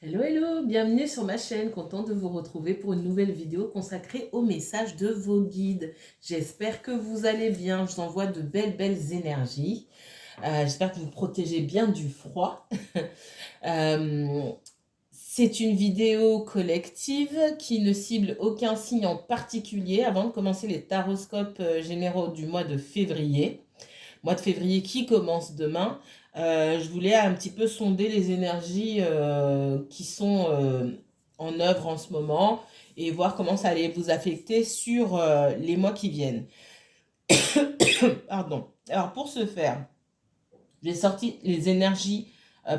Hello, hello, bienvenue sur ma chaîne, content de vous retrouver pour une nouvelle vidéo consacrée au message de vos guides. J'espère que vous allez bien, je vous envoie de belles énergies. J'espère que vous protégez bien du froid. C'est une vidéo collective qui ne cible aucun signe en particulier avant de commencer les taroscopes généraux du mois de février. Mois de février qui commence demain. Je voulais un petit peu sonder les énergies qui sont en œuvre en ce moment et voir comment ça allait vous affecter sur les mois qui viennent. Pardon. Alors pour ce faire, j'ai sorti les énergies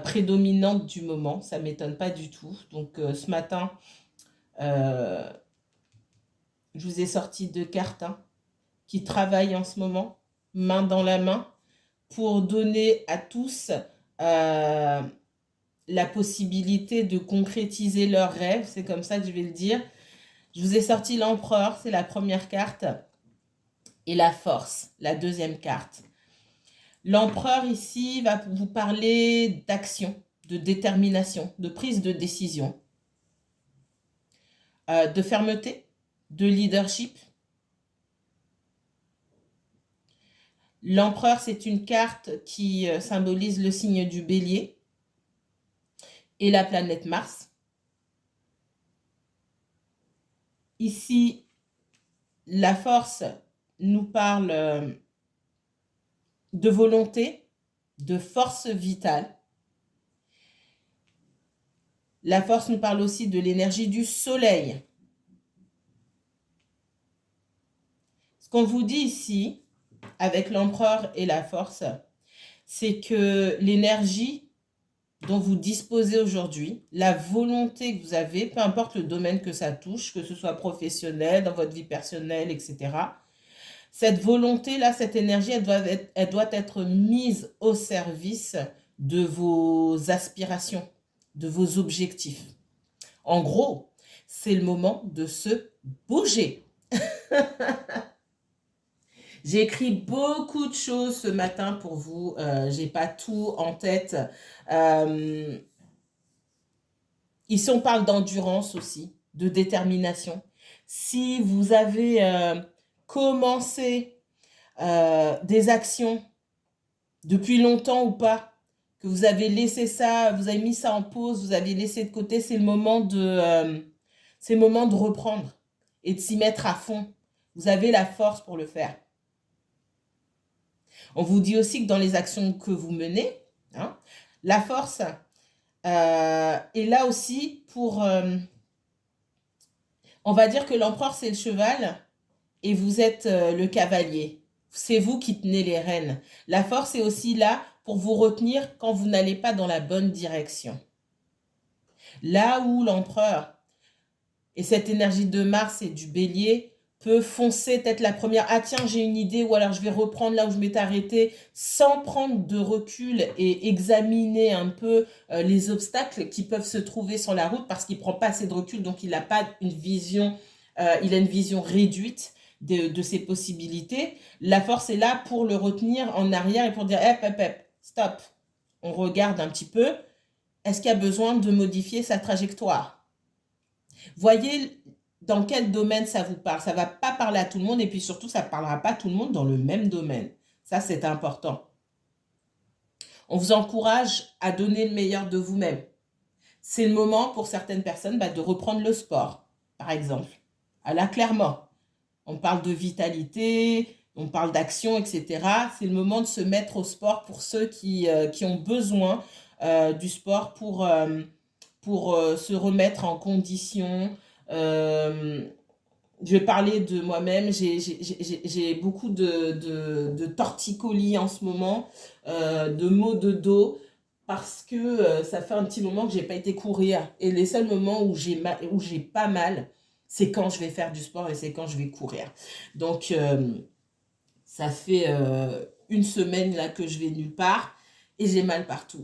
prédominantes du moment. Ça ne m'étonne pas du tout. Donc ce matin, euh, je vous ai sorti 2 cartes qui travaillent en ce moment, main dans la main, pour donner à tous la possibilité de concrétiser leurs rêves. C'est comme ça que je vais le dire. Je vous ai sorti l'empereur, c'est la première carte, et la force, la deuxième carte. L'empereur ici va vous parler d'action, de détermination, de prise de décision, de fermeté, de leadership. L'empereur, c'est une carte qui symbolise le signe du bélier et la planète Mars. Ici, la force nous parle de volonté, de force vitale. La force nous parle aussi de l'énergie du soleil. Ce qu'on vous dit ici, avec l'empereur et la force, c'est que l'énergie dont vous disposez aujourd'hui, la volonté que vous avez, peu importe le domaine que ça touche, que ce soit professionnel, dans votre vie personnelle, etc., cette volonté-là, cette énergie, elle doit être mise au service de vos aspirations, de vos objectifs. En gros, c'est le moment de se bouger. J'ai écrit beaucoup de choses ce matin pour vous. J'ai pas tout en tête. Ici, on parle d'endurance aussi, de détermination. Si vous avez commencé des actions depuis longtemps ou pas, que vous avez laissé ça, vous avez mis ça en pause, vous avez laissé de côté, c'est le moment de reprendre et de s'y mettre à fond. Vous avez la force pour le faire. On vous dit aussi que dans les actions que vous menez, la force est là aussi pour... on va dire que l'empereur, c'est le cheval et vous êtes le cavalier. C'est vous qui tenez les rênes. La force est aussi là pour vous retenir quand vous n'allez pas dans la bonne direction. Là où l'empereur et cette énergie de Mars et du bélier peut foncer, peut-être la première, ah tiens, j'ai une idée, ou alors je vais reprendre là où je m'étais arrêtée, sans prendre de recul et examiner un peu les obstacles qui peuvent se trouver sur la route, parce qu'il ne prend pas assez de recul, donc il n'a pas une vision, il a une vision réduite de ses possibilités. La force est là pour le retenir en arrière et pour dire, stop, on regarde un petit peu, est-ce qu'il y a besoin de modifier sa trajectoire? Voyez dans quel domaine ça vous parle. Ça ne va pas parler à tout le monde et puis surtout, ça ne parlera pas à tout le monde dans le même domaine. Ça, c'est important. On vous encourage à donner le meilleur de vous-même. C'est le moment pour certaines personnes de reprendre le sport, par exemple. Là, clairement, on parle de vitalité, on parle d'action, etc. C'est le moment de se mettre au sport pour ceux qui ont besoin du sport pour se remettre en condition. Je vais parler de moi-même. J'ai beaucoup de torticolis en ce moment, de maux de dos, parce que ça fait un petit moment que j'ai pas été courir. Et les seuls moments où j'ai pas mal, c'est quand je vais faire du sport et c'est quand je vais courir. Donc, ça fait une semaine là que je vais nulle part et j'ai mal partout.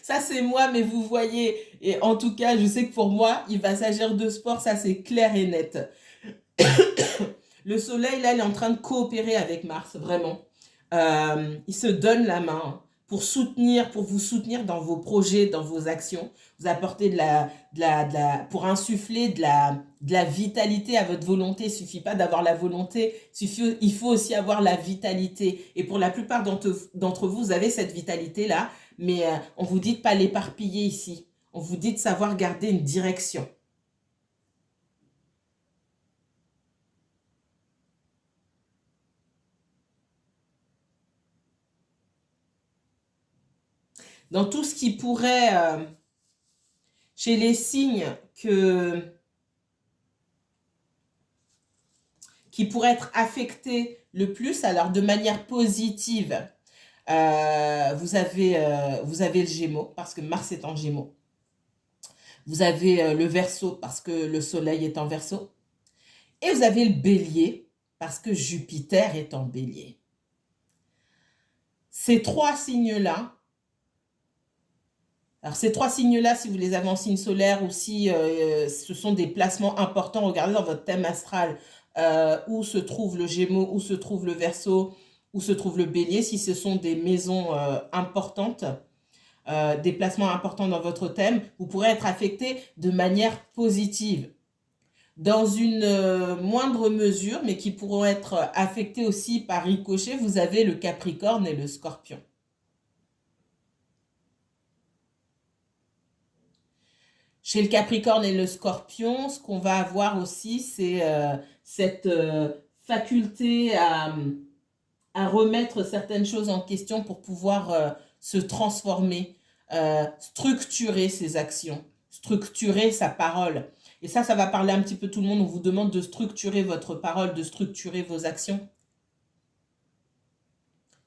Ça, c'est moi, mais vous voyez, et en tout cas, je sais que pour moi, il va s'agir de sport, ça c'est clair et net. Le soleil, là, il est en train de coopérer avec Mars, vraiment. Il se donne la main pour vous soutenir dans vos projets, dans vos actions, vous apporter pour insuffler de la vitalité à votre volonté. Il ne suffit pas d'avoir la volonté, il faut aussi avoir la vitalité. Et pour la plupart d'entre vous, vous avez cette vitalité-là, mais on vous dit de ne pas l'éparpiller ici. On vous dit de savoir garder une direction. Dans tout ce qui pourrait, chez les signes qui pourraient être affectés le plus, alors de manière positive, vous avez le Gémeaux, parce que Mars est en Gémeaux. Vous avez le Verseau, parce que le Soleil est en Verseau. Et vous avez le Bélier, parce que Jupiter est en Bélier. Ces trois signes-là, alors ces trois signes-là, si vous les avez en signe solaire ou si ce sont des placements importants, regardez dans votre thème astral où se trouve le Gémeaux, où se trouve le Verseau, où se trouve le Bélier, si ce sont des maisons importantes, des placements importants dans votre thème, vous pourrez être affecté de manière positive. Dans une moindre mesure, mais qui pourront être affectés aussi par ricochet, vous avez le Capricorne et le Scorpion. Chez le Capricorne et le Scorpion, ce qu'on va avoir aussi, c'est cette faculté à remettre certaines choses en question pour pouvoir se transformer, structurer ses actions, structurer sa parole. Et ça va parler un petit peu tout le monde. On vous demande de structurer votre parole, de structurer vos actions,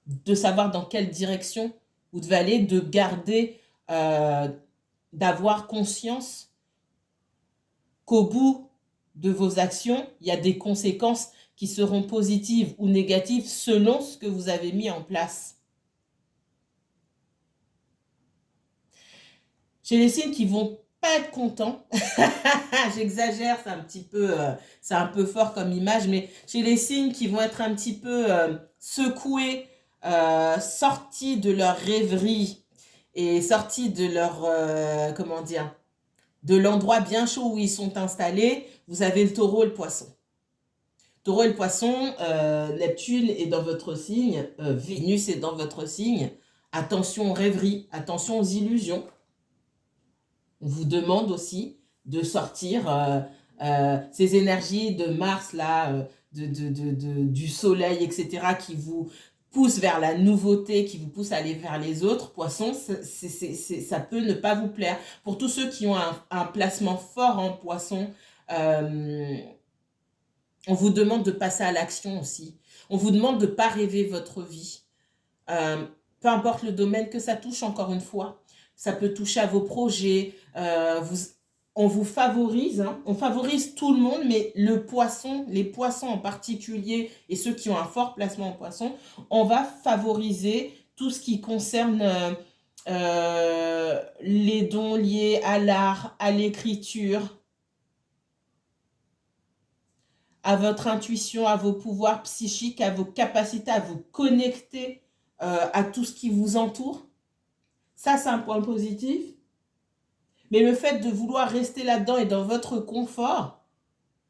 de savoir dans quelle direction vous devez aller, de garder, d'avoir conscience qu'au bout de vos actions, il y a des conséquences qui seront positives ou négatives selon ce que vous avez mis en place. Chez les signes qui vont pas être contents, j'exagère, c'est un peu fort comme image, mais chez les signes qui vont être un petit peu secoués, sortis de leur rêverie et sortis de leur, comment dire, de l'endroit bien chaud où ils sont installés, vous avez le Taureau et le Poisson. Taureau et le Poisson, Neptune est dans votre signe, Vénus est dans votre signe. Attention aux rêveries, attention aux illusions. On vous demande aussi de sortir ces énergies de Mars, là, du Soleil, etc., qui vous poussent vers la nouveauté, qui vous poussent à aller vers les autres. Poisson, ça peut ne pas vous plaire. Pour tous ceux qui ont un placement fort en Poisson, on vous demande de passer à l'action aussi. On vous demande de ne pas rêver votre vie. Peu importe le domaine que ça touche, encore une fois. Ça peut toucher à vos projets. On vous favorise. Hein, on favorise tout le monde, mais les poissons en particulier, et ceux qui ont un fort placement en poisson, on va favoriser tout ce qui concerne les dons liés à l'art, à l'écriture, à votre intuition, à vos pouvoirs psychiques, à vos capacités à vous connecter à tout ce qui vous entoure. Ça, c'est un point positif. Mais le fait de vouloir rester là-dedans et dans votre confort,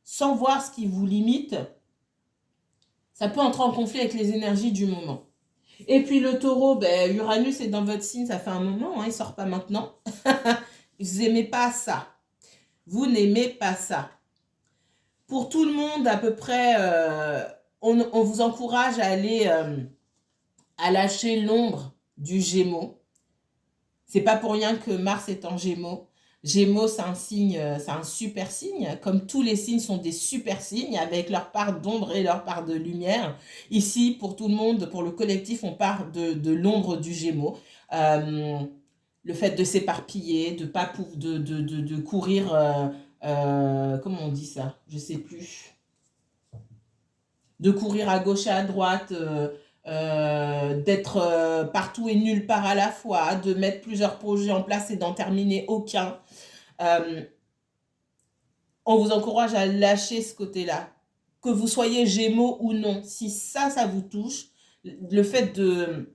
sans voir ce qui vous limite, ça peut entrer en conflit avec les énergies du moment. Et puis le Taureau, Uranus est dans votre signe, ça fait un moment, hein, il ne sort pas maintenant. Vous n'aimez pas ça. Vous n'aimez pas ça. Pour tout le monde, à peu près, on vous encourage à aller à lâcher l'ombre du Gémeaux. C'est pas pour rien que Mars est en Gémeaux. Gémeaux, c'est un signe, c'est un super signe. Comme tous les signes sont des super signes avec leur part d'ombre et leur part de lumière. Ici, pour tout le monde, pour le collectif, on part de l'ombre du Gémeaux. Le fait de s'éparpiller, de pas de courir, comment on dit ça? Je sais plus. De courir à gauche et à droite. D'être partout et nulle part à la fois, de mettre plusieurs projets en place et d'en terminer aucun. On vous encourage à lâcher ce côté-là. Que vous soyez Gémeaux ou non, si ça vous touche, le fait de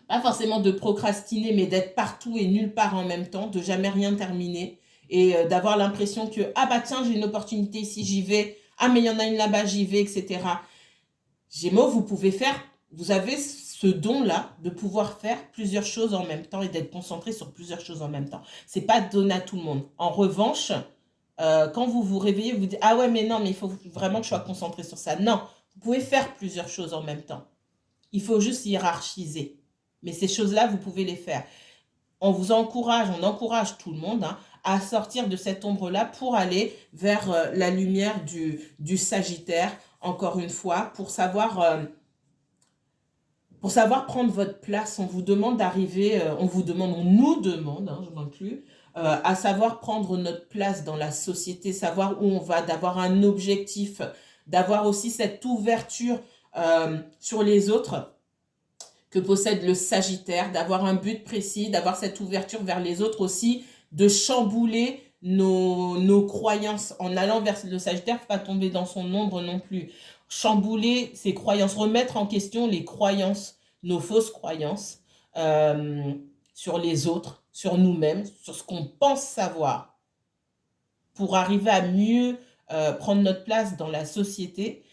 Pas forcément de procrastiner, mais d'être partout et nulle part en même temps, de jamais rien terminer et d'avoir l'impression que, ah bah tiens, j'ai une opportunité ici, j'y vais, ah mais il y en a une là-bas, j'y vais, etc. Gémeaux, vous pouvez faire, vous avez ce don-là de pouvoir faire plusieurs choses en même temps et d'être concentré sur plusieurs choses en même temps. C'est pas donné à tout le monde. En revanche, quand vous vous réveillez, vous dites, ah ouais, mais non, mais il faut vraiment que je sois concentré sur ça. Non, vous pouvez faire plusieurs choses en même temps. Il faut juste hiérarchiser. Mais ces choses-là, vous pouvez les faire. On vous encourage, on encourage tout le monde hein, à sortir de cette ombre-là pour aller vers la lumière du Sagittaire, encore une fois, pour savoir prendre votre place. On vous demande d'arriver, on nous demande, hein, je m'inclus, à savoir prendre notre place dans la société, savoir où on va, d'avoir un objectif, d'avoir aussi cette ouverture sur les autres que possède le Sagittaire, d'avoir un but précis, d'avoir cette ouverture vers les autres aussi, de chambouler nos croyances en allant vers le Sagittaire, il ne faut pas tomber dans son ombre non plus. Chambouler ses croyances, remettre en question les croyances, nos fausses croyances sur les autres, sur nous-mêmes, sur ce qu'on pense savoir, pour arriver à mieux prendre notre place dans la société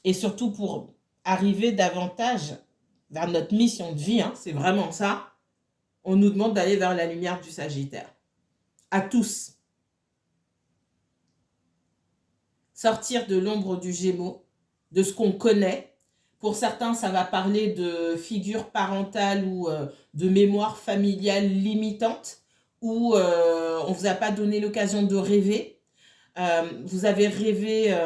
et surtout pour arriver davantage vers notre mission de vie, hein, c'est vraiment ça, on nous demande d'aller vers la lumière du Sagittaire. À tous. Sortir de l'ombre du Gémeaux, de ce qu'on connaît. Pour certains, ça va parler de figure parentale ou de mémoire familiale limitante, où on ne vous a pas donné l'occasion de rêver. Vous avez rêvé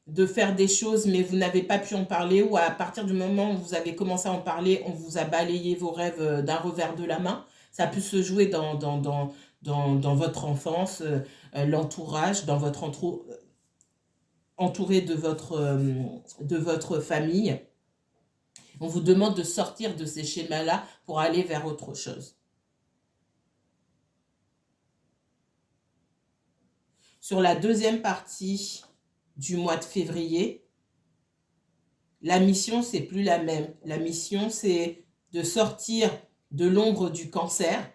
de faire des choses, mais vous n'avez pas pu en parler, ou à partir du moment où vous avez commencé à en parler, on vous a balayé vos rêves d'un revers de la main. Ça a pu se jouer dans votre enfance, l'entourage, dans votre entouré de votre famille. On vous demande de sortir de ces schémas-là pour aller vers autre chose. Sur la deuxième partie du mois de février, la mission, c'est plus la même. La mission, c'est de sortir de l'ombre du Cancer,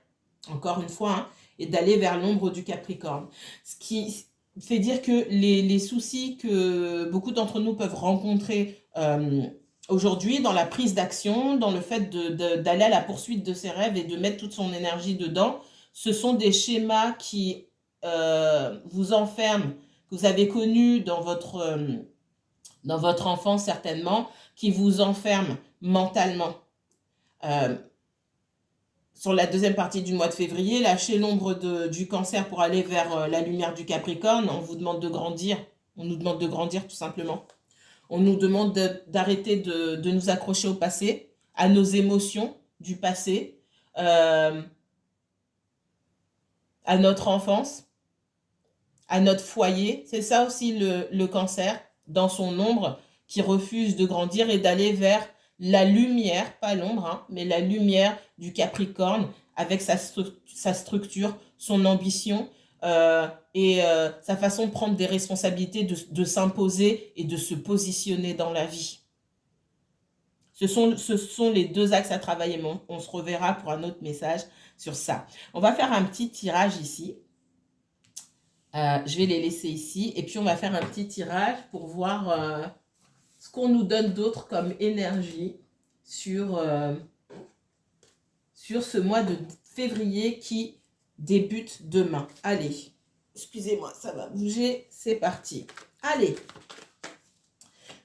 encore une fois, hein, et d'aller vers l'ombre du Capricorne. Ce qui fait dire que les soucis que beaucoup d'entre nous peuvent rencontrer aujourd'hui dans la prise d'action, dans le fait d'aller à la poursuite de ses rêves et de mettre toute son énergie dedans, ce sont des schémas qui vous enferment, que vous avez connus dans votre enfance certainement, qui vous enferment mentalement. Sur la deuxième partie du mois de février, lâchez l'ombre du Cancer pour aller vers la lumière du Capricorne. On vous demande de grandir. On nous demande de grandir tout simplement. On nous demande d'arrêter de nous accrocher au passé, à nos émotions du passé, à notre enfance, à notre foyer. C'est ça aussi le Cancer, dans son ombre, qui refuse de grandir et d'aller vers la lumière, pas l'ombre, hein, mais la lumière du Capricorne, avec sa structure, son ambition et sa façon de prendre des responsabilités, de s'imposer et de se positionner dans la vie. Ce sont les deux axes à travailler. On se reverra pour un autre message sur ça. On va faire un petit tirage ici. Je vais les laisser ici. Et puis, on va faire un petit tirage pour voir ce qu'on nous donne d'autre comme énergie sur ce mois de février qui débute demain. Allez, excusez-moi, ça va bouger. C'est parti. Allez.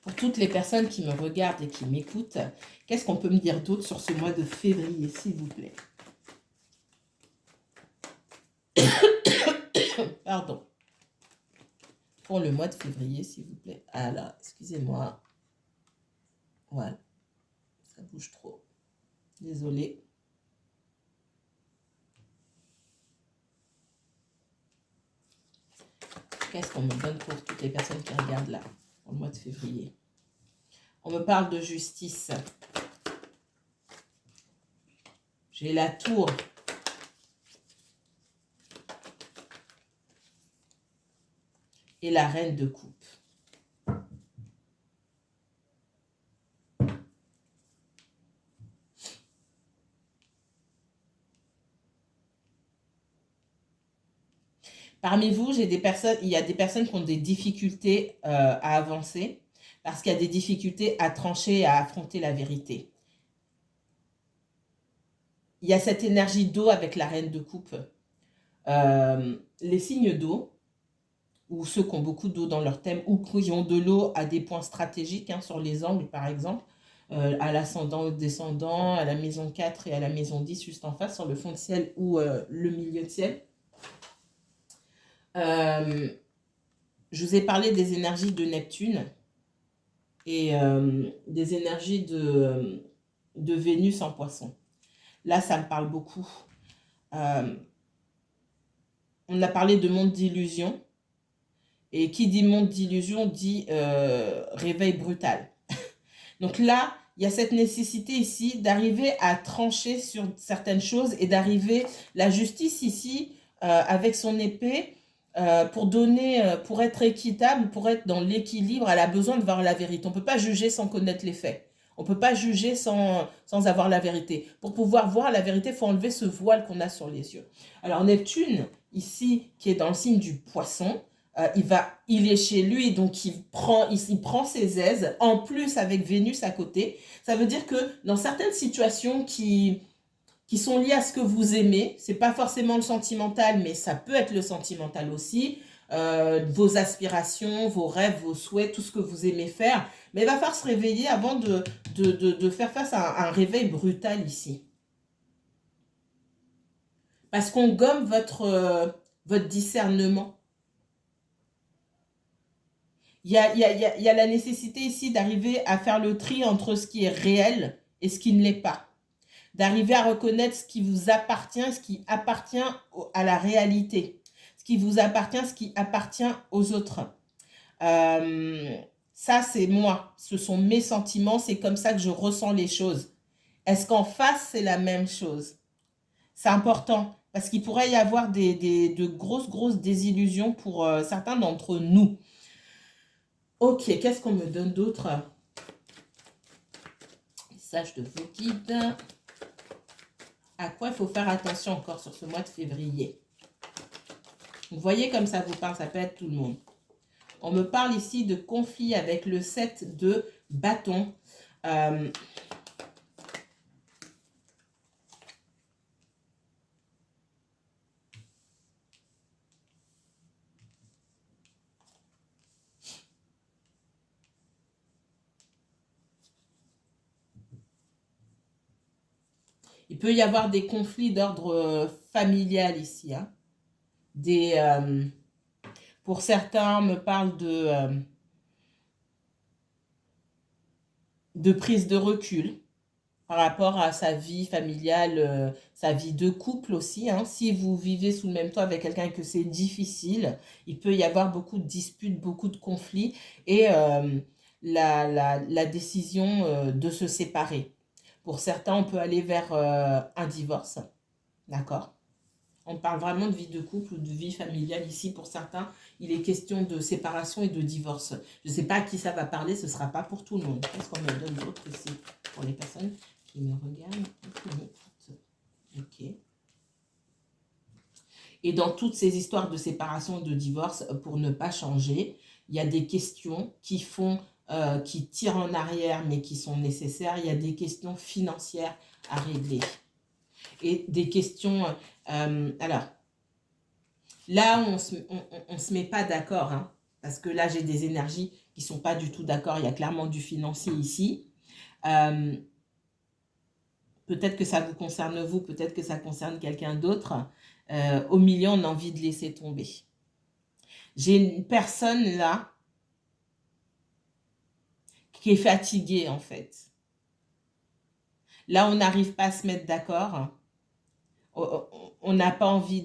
Pour toutes les personnes qui me regardent et qui m'écoutent, qu'est-ce qu'on peut me dire d'autre sur ce mois de février, s'il vous plaît? Pardon. Pour le mois de février, s'il vous plaît. Ah là, excusez-moi. Voilà. Ça bouge trop. Désolée. Qu'est-ce qu'on me donne pour toutes les personnes qui regardent là, au mois de février? On me parle de justice. J'ai la tour. Et la reine de coupe. Parmi vous, il y a des personnes qui ont des difficultés à avancer parce qu'il y a des difficultés à trancher et à affronter la vérité. Il y a cette énergie d'eau avec la reine de coupe. Les signes d'eau, ou ceux qui ont beaucoup d'eau dans leur thème, ou qui ont de l'eau à des points stratégiques, hein, sur les angles par exemple, à l'ascendant, au descendant, à la maison 4 et à la maison 10, juste en face, sur le fond de ciel ou le milieu de ciel. Je vous ai parlé des énergies de Neptune et des énergies de Vénus en Poisson. Là, ça me parle beaucoup. On a parlé de monde d'illusion. Et qui dit monde d'illusion dit réveil brutal. Donc là, il y a cette nécessité ici d'arriver à trancher sur certaines choses et d'arriver, la justice ici, avec son épée, pour être équitable, pour être dans l'équilibre, elle a besoin de voir la vérité. On ne peut pas juger sans connaître les faits. On ne peut pas juger sans avoir la vérité. Pour pouvoir voir la vérité, il faut enlever ce voile qu'on a sur les yeux. Alors Neptune, ici, qui est dans le signe du Poisson, il est chez lui, donc il prend ses aises, en plus avec Vénus à côté. Ça veut dire que dans certaines situations qui sont liées à ce que vous aimez, c'est pas forcément le sentimental, mais ça peut être le sentimental aussi, vos aspirations, vos rêves, vos souhaits, tout ce que vous aimez faire, mais il va falloir se réveiller avant de faire face à un réveil brutal ici. Parce qu'on gomme votre discernement. Il y a la nécessité ici d'arriver à faire le tri entre ce qui est réel et ce qui ne l'est pas. D'arriver à reconnaître ce qui vous appartient, ce qui appartient à la réalité. Ce qui vous appartient, ce qui appartient aux autres. Ça, c'est moi. Ce sont mes sentiments. C'est comme ça que je ressens les choses. Est-ce qu'en face, c'est la même chose? C'est important. Parce qu'il pourrait y avoir de grosses désillusions pour certains d'entre nous. Ok, qu'est-ce qu'on me donne d'autre? Message de vos guides. À quoi il faut faire attention encore sur ce mois de février? Vous voyez comme ça vous parle, ça peut être tout le monde. On me parle ici de conflit avec le 7 de bâton. Il peut y avoir des conflits d'ordre familial ici. Hein. Pour certains, on me parle de prise de recul par rapport à sa vie familiale, sa vie de couple aussi. Hein. Si vous vivez sous le même toit avec quelqu'un et que c'est difficile, il peut y avoir beaucoup de disputes, beaucoup de conflits et la décision de se séparer. Pour certains, on peut aller vers un divorce, d'accord? On parle vraiment de vie de couple ou de vie familiale ici. Pour certains, il est question de séparation et de divorce. Je ne sais pas à qui ça va parler, ce ne sera pas pour tout le monde. Qu'est-ce qu'on me donne d'autre ici pour les personnes qui me regardent? Ok. Et dans toutes ces histoires de séparation et de divorce, pour ne pas changer, il y a des questions qui tirent en arrière, mais qui sont nécessaires. Il y a des questions financières à régler. Et des questions... alors, là, on se met pas d'accord, hein, parce que là, j'ai des énergies qui sont pas du tout d'accord. Il y a clairement du financier ici. Peut-être que ça vous concerne vous, peut-être que ça concerne quelqu'un d'autre. Au milieu, on a envie de laisser tomber. J'ai une personne là qui est fatiguée, en fait. Là, on n'arrive pas à se mettre d'accord. On n'a pas envie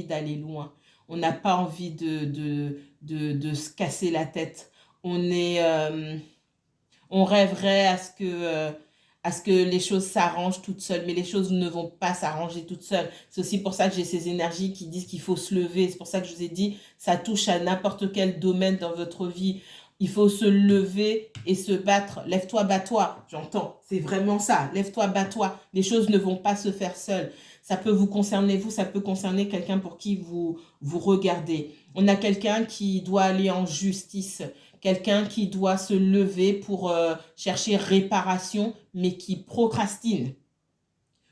d'aller loin. On n'a pas envie de se casser la tête. On rêverait à ce que les choses s'arrangent toutes seules, mais les choses ne vont pas s'arranger toutes seules. C'est aussi pour ça que j'ai ces énergies qui disent qu'il faut se lever. C'est pour ça que je vous ai dit, ça touche à n'importe quel domaine dans votre vie. Il faut se lever et se battre. Lève-toi, bats-toi. J'entends. C'est vraiment ça. Lève-toi, bats-toi. Les choses ne vont pas se faire seules. Ça peut vous concerner, vous. Ça peut concerner quelqu'un pour qui vous regardez. On a quelqu'un qui doit aller en justice. Quelqu'un qui doit se lever pour chercher réparation, mais qui procrastine.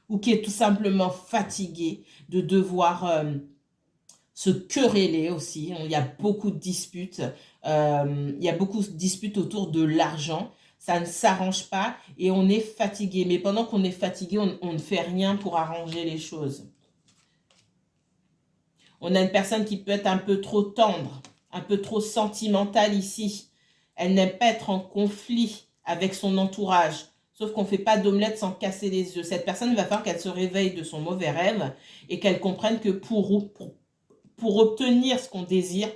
Ou qui est tout simplement fatigué de devoir se quereller aussi. Il y a beaucoup de disputes. Il y a beaucoup de disputes autour de l'argent. Ça ne s'arrange pas et on est fatigué. Mais pendant qu'on est fatigué, on ne fait rien pour arranger les choses. On a une personne qui peut être un peu trop tendre, un peu trop sentimentale ici. Elle n'aime pas être en conflit avec son entourage. Sauf qu'on ne fait pas d'omelette sans casser les œufs. Cette personne, il va falloir qu'elle se réveille de son mauvais rêve et qu'elle comprenne que pour obtenir ce qu'on désire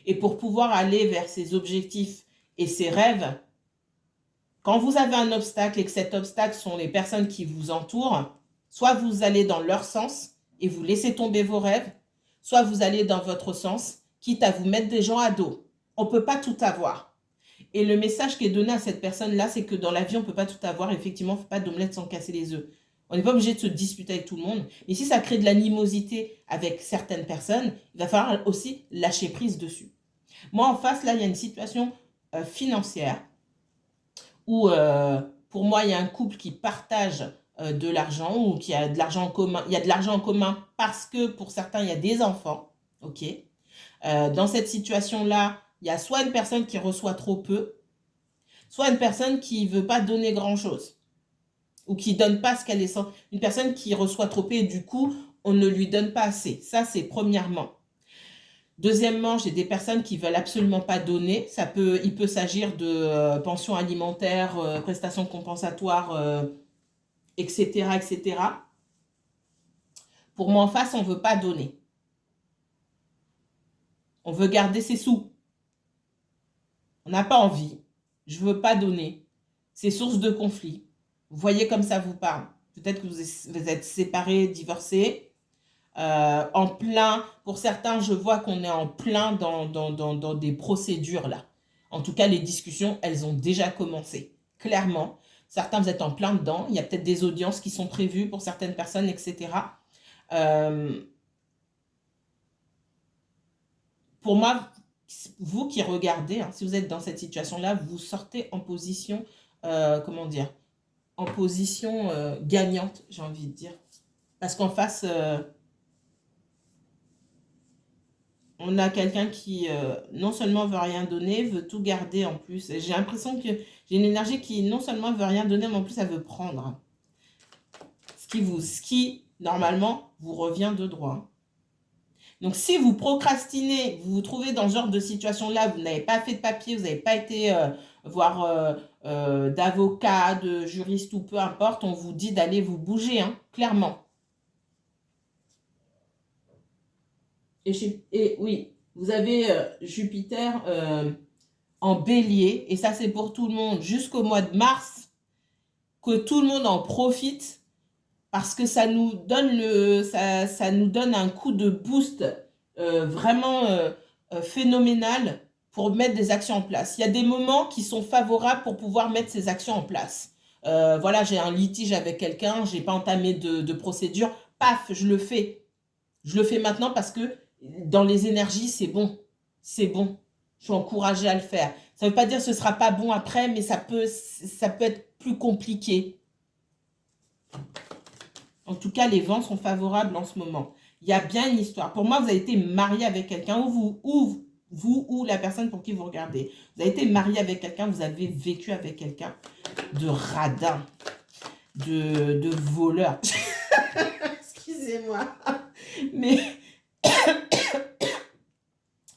et pour pouvoir aller vers ses objectifs et ses rêves, quand vous avez un obstacle et que cet obstacle sont les personnes qui vous entourent, soit vous allez dans leur sens et vous laissez tomber vos rêves, soit vous allez dans votre sens, quitte à vous mettre des gens à dos. On ne peut pas tout avoir. Et le message qui est donné à cette personne-là, c'est que dans la vie, on ne peut pas tout avoir. Effectivement, il ne faut pas d'omelette sans casser les œufs. On n'est pas obligé de se disputer avec tout le monde. Mais si ça crée de l'animosité avec certaines personnes, il va falloir aussi lâcher prise dessus. Moi, en face, là, il y a une situation financière où, pour moi, il y a un couple qui partage de l'argent ou qui a de l'argent en commun. Il y a de l'argent en commun parce que pour certains, il y a des enfants. OK. Dans cette situation-là, il y a soit une personne qui reçoit trop peu, soit une personne qui ne veut pas donner grand-chose ou qui ne donne pas ce qu'elle est sans. Une personne qui reçoit trop peu et du coup, on ne lui donne pas assez. Ça, c'est premièrement. Deuxièmement, j'ai des personnes qui ne veulent absolument pas donner. Il peut s'agir de pensions alimentaires, prestations compensatoires, etc., etc. Pour moi, en face, on ne veut pas donner. On veut garder ses sous. On n'a pas envie. Je ne veux pas donner. C'est source de conflit. Vous voyez comme ça vous parle. Peut-être que vous êtes séparés, divorcés. En plein, pour certains, je vois qu'on est en plein dans des procédures là. En tout cas, les discussions, elles ont déjà commencé. Clairement, certains, vous êtes en plein dedans. Il y a peut-être des audiences qui sont prévues pour certaines personnes, etc. Pour moi, vous qui regardez, hein, si vous êtes dans cette situation-là, vous sortez en position, comment dire, en position gagnante, j'ai envie de dire. Parce qu'en face, on a quelqu'un qui non seulement veut rien donner, veut tout garder en plus. J'ai l'impression que j'ai une énergie qui non seulement veut rien donner, mais en plus elle veut prendre. Ce qui normalement, vous revient de droit. Donc, si vous procrastinez, vous vous trouvez dans ce genre de situation-là, vous n'avez pas fait de papier, vous n'avez pas été voir d'avocat, de juriste ou peu importe, on vous dit d'aller vous bouger, hein, clairement. Et oui, vous avez Jupiter en bélier, et ça c'est pour tout le monde, jusqu'au mois de mars, que tout le monde en profite, parce que ça nous donne, ça nous donne un coup de boost vraiment phénoménal pour mettre des actions en place. Il y a des moments qui sont favorables pour pouvoir mettre ces actions en place. Voilà, j'ai un litige avec quelqu'un, j'ai pas entamé de procédure, paf, je le fais. Je le fais maintenant parce que dans les énergies, c'est bon. C'est bon. Je suis encouragée à le faire. Ça ne veut pas dire que ce ne sera pas bon après, mais ça peut être plus compliqué. En tout cas, les vents sont favorables en ce moment. Il y a bien une histoire. Pour moi, vous avez été marié avec quelqu'un ou la personne pour qui vous regardez. Vous avez été marié avec quelqu'un, vous avez vécu avec quelqu'un de radin, de voleur. Excusez-moi. Mais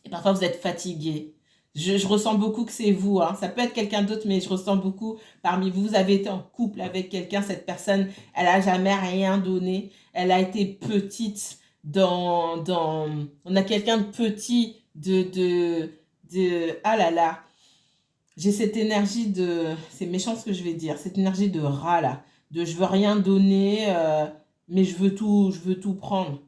et parfois, vous êtes fatigué. Je ressens beaucoup que c'est vous. Hein. Ça peut être quelqu'un d'autre, mais je ressens beaucoup parmi vous. Vous avez été en couple avec quelqu'un. Cette personne, elle n'a jamais rien donné. Elle a été petite on a quelqu'un de petit, ah là là. J'ai cette énergie c'est méchant ce que je vais dire, cette énergie de rat là. Je veux rien donner, mais je veux tout prendre.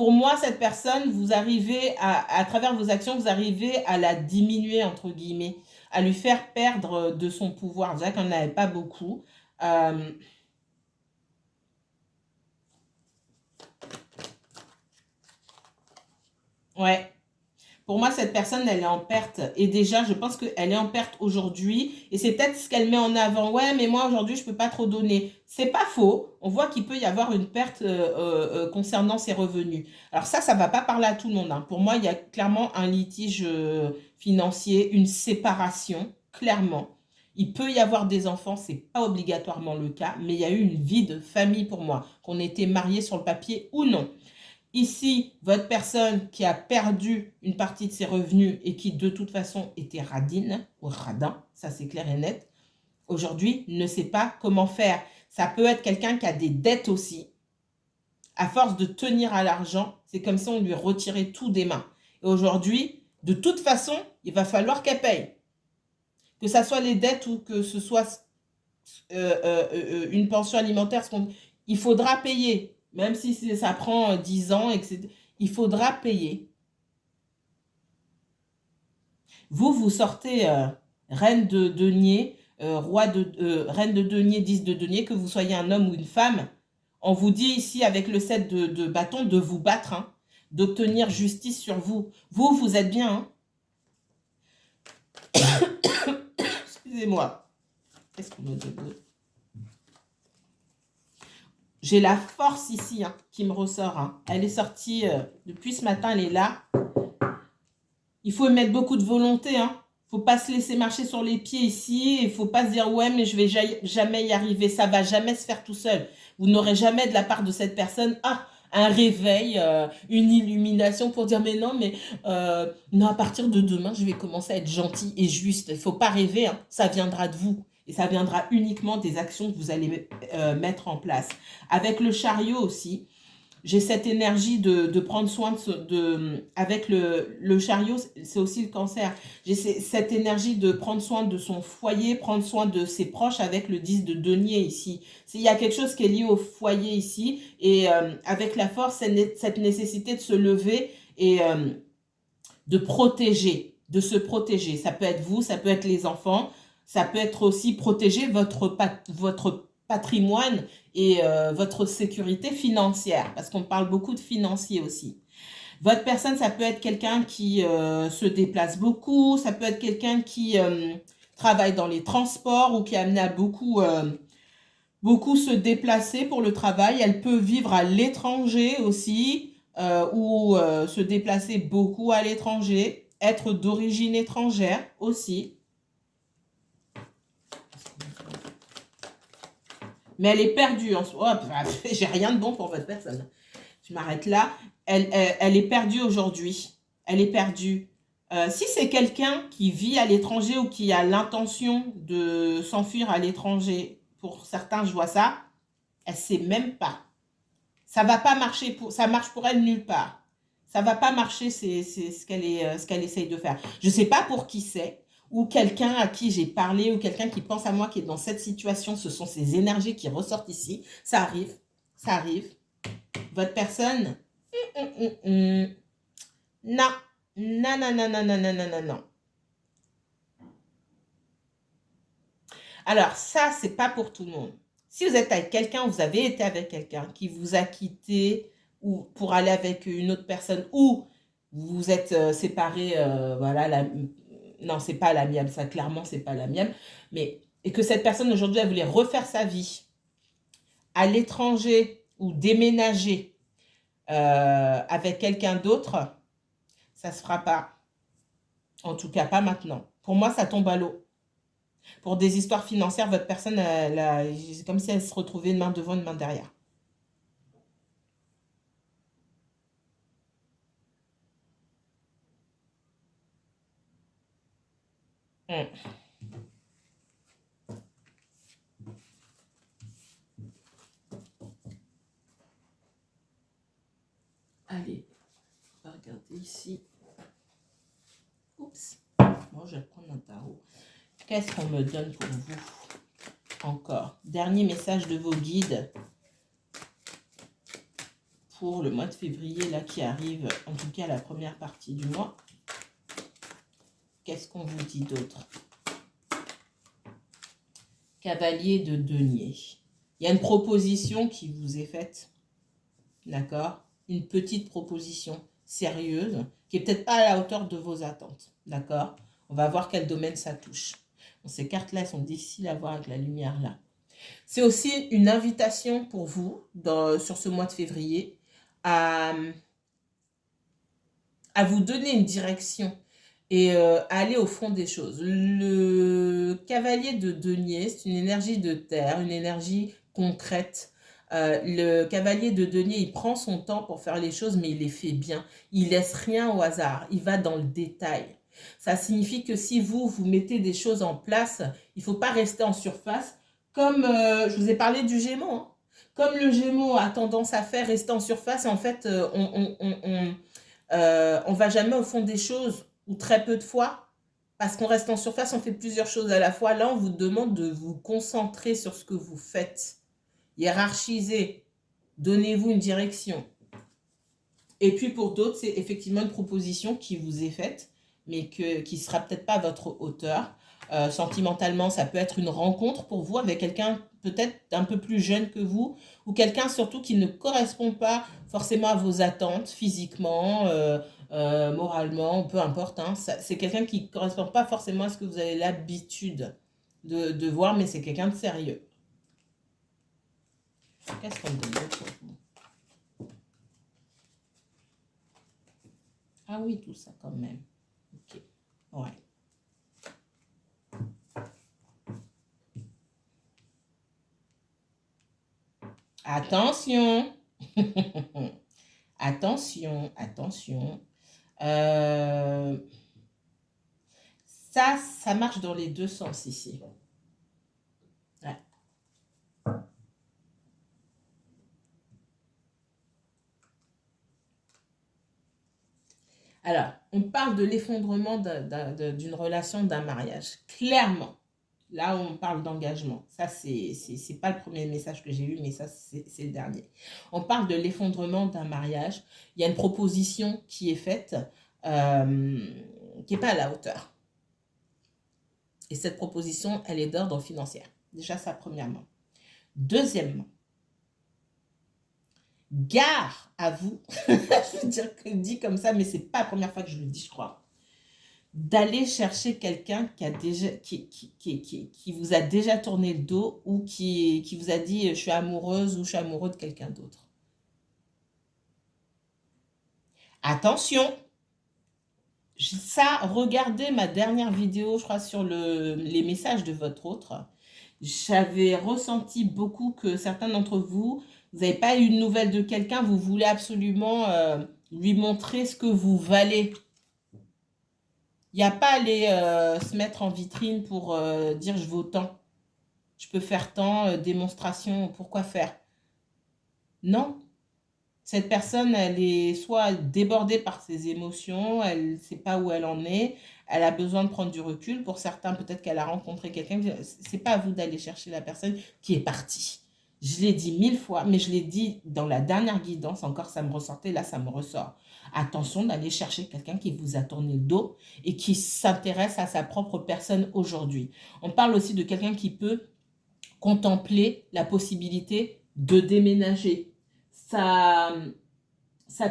Pour moi, cette personne, vous arrivez à travers vos actions, vous arrivez à la diminuer, entre guillemets, à lui faire perdre de son pouvoir. Déjà qu'on n'avait pas beaucoup. Ouais. Pour moi, cette personne, elle est en perte. Et déjà, je pense qu'elle est en perte aujourd'hui. Et c'est peut-être ce qu'elle met en avant. Ouais, mais moi, aujourd'hui, je ne peux pas trop donner. C'est pas faux. On voit qu'il peut y avoir une perte concernant ses revenus. Alors ça ne va pas parler à tout le monde, hein. Pour moi, il y a clairement un litige financier, une séparation, clairement. Il peut y avoir des enfants, ce n'est pas obligatoirement le cas, mais il y a eu une vie de famille pour moi, qu'on était mariés sur le papier ou non. Ici, votre personne qui a perdu une partie de ses revenus et qui de toute façon était radine ou radin, ça c'est clair et net, aujourd'hui ne sait pas comment faire. Ça peut être quelqu'un qui a des dettes aussi. À force de tenir à l'argent, c'est comme si on lui retirait tout des mains. Et aujourd'hui, de toute façon, il va falloir qu'elle paye. Que ça soit les dettes ou que ce soit une pension alimentaire, il faudra payer. Même si ça prend 10 ans, etc., il faudra payer. Vous sortez reine de denier, reine de denier, 10 de denier, que vous soyez un homme ou une femme. On vous dit ici, avec le 7 de bâton, de vous battre, hein, d'obtenir justice sur vous. Vous êtes bien. Hein. Excusez-moi. Qu'est-ce qu'on me dit? J'ai la force ici hein, qui me ressort. Hein. Elle est sortie depuis ce matin, elle est là. Il faut mettre beaucoup de volonté. Hein. Il ne faut pas se laisser marcher sur les pieds ici. Il ne faut pas se dire, ouais, mais je ne vais jamais y arriver. Ça ne va jamais se faire tout seul. Vous n'aurez jamais de la part de cette personne, un réveil, une illumination pour dire, mais non, à partir de demain, je vais commencer à être gentil et juste. Il ne faut pas rêver. Hein. Ça viendra de vous. Et ça viendra uniquement des actions que vous allez mettre en place. Avec le chariot aussi, j'ai cette énergie de prendre soin avec le chariot, c'est aussi le cancer. J'ai cette énergie de prendre soin de son foyer, prendre soin de ses proches avec le 10 de denier ici. Il y a quelque chose qui est lié au foyer ici et avec la force, cette nécessité de se lever et de protéger, de se protéger. Ça peut être vous, ça peut être les enfants, ça peut être aussi protéger votre patrimoine et votre sécurité financière, parce qu'on parle beaucoup de financier aussi. Votre personne, ça peut être quelqu'un qui se déplace beaucoup, ça peut être quelqu'un qui travaille dans les transports ou qui est amené à beaucoup se déplacer pour le travail. Elle peut vivre à l'étranger aussi ou se déplacer beaucoup à l'étranger, être d'origine étrangère aussi. Mais elle est perdue en soi. Oh, j'ai rien de bon pour votre personne. Je m'arrête là. Elle est perdue aujourd'hui. Elle est perdue. Si c'est quelqu'un qui vit à l'étranger ou qui a l'intention de s'enfuir à l'étranger, pour certains, je vois ça, elle ne sait même pas. Ça ne va pas marcher. Ça marche pour elle nulle part. Ça ne va pas marcher, c'est ce qu'elle essaye de faire. Je ne sais pas pour qui c'est. Ou quelqu'un à qui j'ai parlé, ou quelqu'un qui pense à moi, qui est dans cette situation, ce sont ces énergies qui ressortent ici. Ça arrive, ça arrive. Votre personne, non, non, non, non, non, non, non, non, non, non. Alors ça, c'est pas pour tout le monde. Si vous êtes avec quelqu'un, vous avez été avec quelqu'un qui vous a quitté ou pour aller avec une autre personne, ou vous vous êtes séparés, voilà, non, c'est pas l'amiable, ça clairement, c'est pas l'amiable, mais et que cette personne aujourd'hui, elle voulait refaire sa vie à l'étranger ou déménager avec quelqu'un d'autre, ça se fera pas. En tout cas, pas maintenant. Pour moi, ça tombe à l'eau. Pour des histoires financières, votre personne, c'est comme si elle se retrouvait une main devant, une main derrière. Hmm. Allez, on va regarder ici. Oups. Moi, je vais prendre un tarot. Qu'est-ce qu'on me donne pour vous? Encore. Dernier message de vos guides pour le mois de février, là, qui arrive, en tout cas la première partie du mois. Qu'est-ce qu'on vous dit d'autre? Cavalier de denier. Il y a une proposition qui vous est faite, d'accord? Une petite proposition sérieuse, qui est peut-être pas à la hauteur de vos attentes, d'accord? On va voir quel domaine ça touche. Bon, ces cartes-là sont difficiles à voir avec la lumière là. C'est aussi une invitation pour vous, sur ce mois de février, à vous donner une direction et à aller au fond des choses. Le cavalier de denier, c'est une énergie de terre, une énergie concrète. Le cavalier de denier, il prend son temps pour faire les choses, mais il les fait bien. Il laisse rien au hasard, il va dans le détail. Ça signifie que si vous mettez des choses en place, il ne faut pas rester en surface. Comme je vous ai parlé du Gémeaux, hein. Comme le Gémeaux a tendance à faire rester en surface, en fait, on va jamais au fond des choses, ou très peu de fois, parce qu'on reste en surface, on fait plusieurs choses à la fois. Là, on vous demande de vous concentrer sur ce que vous faites. Hiérarchisez, donnez-vous une direction. Et puis pour d'autres, c'est effectivement une proposition qui vous est faite, mais qui ne sera peut-être pas à votre hauteur. Sentimentalement, ça peut être une rencontre pour vous avec quelqu'un peut-être un peu plus jeune que vous, ou quelqu'un surtout qui ne correspond pas forcément à vos attentes physiquement, moralement, peu importe. Hein. C'est quelqu'un qui ne correspond pas forcément à ce que vous avez l'habitude de voir, mais c'est quelqu'un de sérieux. Qu'est-ce qu'on donne d'autre pour vous? Ah oui, tout ça quand même. Ok, ouais. Attention. Attention, attention. Ça marche dans les deux sens ici. Ouais. Alors, on parle de l'effondrement d'une relation, d'un mariage. Clairement, là, on parle d'engagement. Ça, c'est pas le premier message que j'ai eu, mais ça, c'est le dernier. On parle de l'effondrement d'un mariage. Il y a une proposition qui est faite, qui n'est pas à la hauteur. Et cette proposition, elle est d'ordre financier. Déjà, ça, premièrement. Deuxièmement, gare à vous, je veux dire que dit comme ça, mais c'est pas la première fois que je le dis, je crois, d'aller chercher quelqu'un qui vous a déjà tourné le dos ou qui vous a dit je suis amoureuse ou je suis amoureux de quelqu'un d'autre. Attention, ça, regardez ma dernière vidéo, je crois, sur les messages de votre autre. J'avais ressenti beaucoup que certains d'entre vous, vous n'avez pas eu de nouvelles de quelqu'un, vous voulez absolument lui montrer ce que vous valez. Il n'y a pas à aller se mettre en vitrine pour dire je vaux tant, je peux faire tant, démonstration, pourquoi faire? Non. Cette personne, elle est soit débordée par ses émotions, elle ne sait pas où elle en est, elle a besoin de prendre du recul. Pour certains, peut-être qu'elle a rencontré quelqu'un. Ce n'est pas à vous d'aller chercher la personne qui est partie. Je l'ai dit 1000 fois, mais je l'ai dit dans la dernière guidance, encore ça me ressortait, là ça me ressort. Attention d'aller chercher quelqu'un qui vous a tourné le dos et qui s'intéresse à sa propre personne aujourd'hui. On parle aussi de quelqu'un qui peut contempler la possibilité de déménager. Ça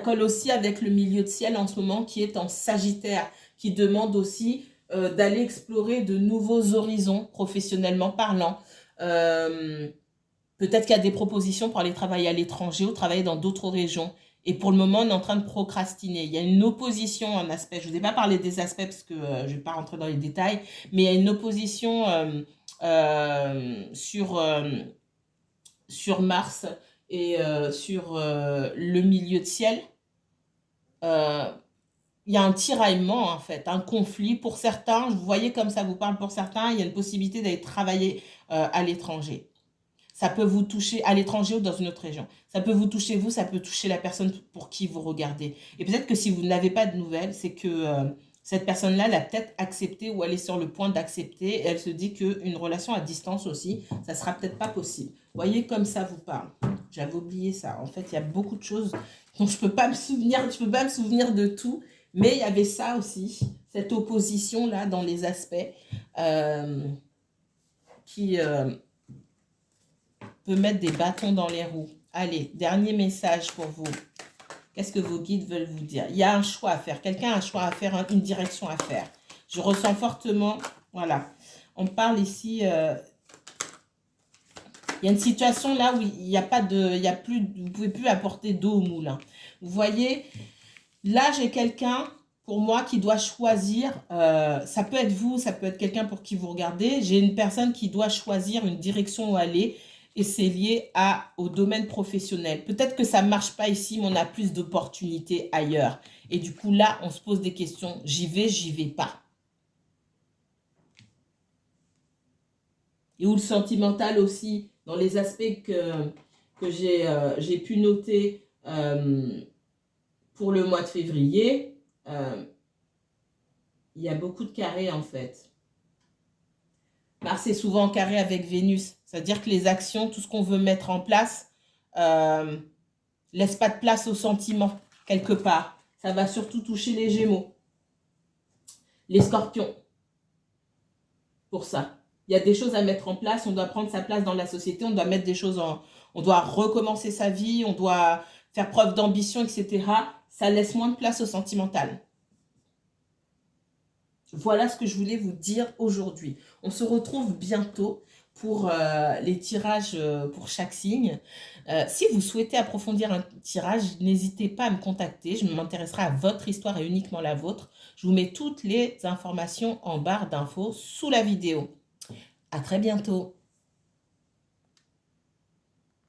colle aussi avec le milieu de ciel en ce moment qui est en Sagittaire, qui demande aussi d'aller explorer de nouveaux horizons professionnellement parlant. Peut-être qu'il y a des propositions pour aller travailler à l'étranger ou travailler dans d'autres régions. Et pour le moment, on est en train de procrastiner. Il y a une opposition en aspect. Je ne vous ai pas parlé des aspects parce que je ne vais pas rentrer dans les détails. Mais il y a une opposition sur Mars et sur le milieu de ciel. Il y a un tiraillement en fait, un conflit. Pour certains, vous voyez comme ça vous parle, pour certains, il y a une possibilité d'aller travailler à l'étranger. Ça peut vous toucher à l'étranger ou dans une autre région. Ça peut vous toucher vous, ça peut toucher la personne pour qui vous regardez. Et peut-être que si vous n'avez pas de nouvelles, c'est que Cette personne-là l'a peut-être accepté ou elle est sur le point d'accepter. Et elle se dit qu'une relation à distance aussi, ça sera peut-être pas possible. Vous voyez comme ça vous parle. J'avais oublié ça. En fait, il y a beaucoup de choses dont je peux pas me souvenir. Je peux pas me souvenir de tout. Mais il y avait ça aussi, cette opposition-là dans les aspects qui peut mettre des bâtons dans les roues. Allez, dernier message pour vous. Qu'est-ce que vos guides veulent vous dire? Il y a un choix à faire. Quelqu'un a un choix à faire, une direction à faire. Je ressens fortement, voilà. On parle ici, il y a une situation là où il n'y a pas de, il y a plus, vous ne pouvez plus apporter d'eau au moulin. Vous voyez, là j'ai quelqu'un pour moi qui doit choisir, ça peut être vous, ça peut être quelqu'un pour qui vous regardez. J'ai une personne qui doit choisir une direction où aller. Et c'est lié au domaine professionnel. Peut-être que ça ne marche pas ici, mais on a plus d'opportunités ailleurs. Et du coup, là, on se pose des questions. J'y vais pas. Et où le sentimental aussi, dans les aspects que j'ai pu noter pour le mois de février, il y a beaucoup de carrés en fait. Mars est souvent en carré avec Vénus. C'est-à-dire que les actions, tout ce qu'on veut mettre en place, laisse pas de place aux sentiments, quelque part. Ça va surtout toucher les Gémeaux, les Scorpions, pour ça. Il y a des choses à mettre en place, on doit prendre sa place dans la société, on doit mettre des choses en... On doit recommencer sa vie, on doit faire preuve d'ambition, etc. Ça laisse moins de place au sentimental. Voilà ce que je voulais vous dire aujourd'hui. On se retrouve bientôt pour les tirages pour chaque signe. Si vous souhaitez approfondir un tirage, n'hésitez pas à me contacter. Je m'intéresserai à votre histoire et uniquement la vôtre. Je vous mets toutes les informations en barre d'infos sous la vidéo. À très bientôt.